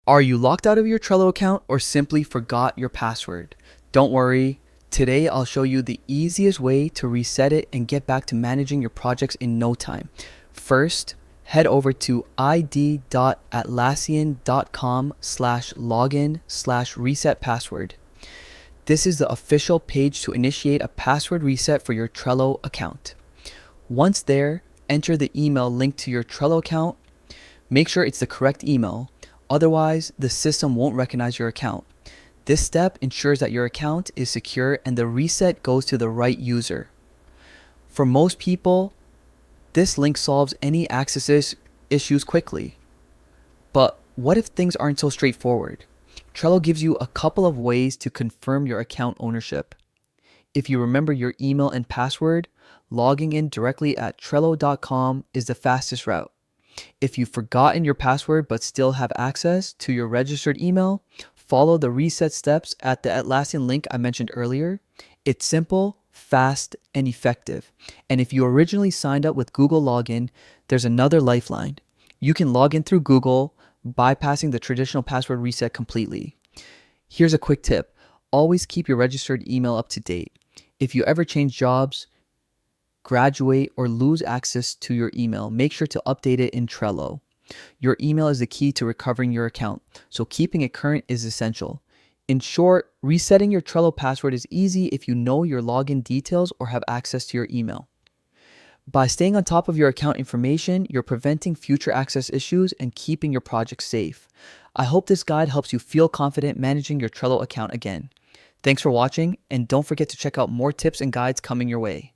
Are you locked out of your Trello account or simply forgot your password? Don't worry, today I'll show you the easiest way to reset it and get back to managing your projects in no time. First, head over to id.atlassian.com/login/reset password. This is the official page to initiate a password reset for your Trello account. Once there, enter the email linked to your Trello account. Make sure it's the correct email. Otherwise, the system won't recognize your account. This step ensures that your account is secure and the reset goes to the right user. For most people, this link solves any access issues quickly. But what if things aren't so straightforward? Trello gives you a couple of ways to confirm your account ownership. If you remember your email and password, logging in directly at Trello.com is the fastest route. If you've forgotten your password but still have access to your registered email, follow the reset steps at the Atlassian link I mentioned earlier. It's simple, fast, and effective. And if you originally signed up with Google Login, there's another lifeline. You can log in through Google, bypassing the traditional password reset completely. Here's a quick tip. Always keep your registered email up to date. If you ever change jobs, graduate, or lose access to your email, make sure to update it in Trello. Your email is the key to recovering your account, so keeping it current is essential. In short, resetting your Trello password is easy if you know your login details or have access to your email. By staying on top of your account information, you're preventing future access issues and keeping your project safe. I hope this guide helps you feel confident managing your Trello account again. Thanks for watching, and don't forget to check out more tips and guides coming your way.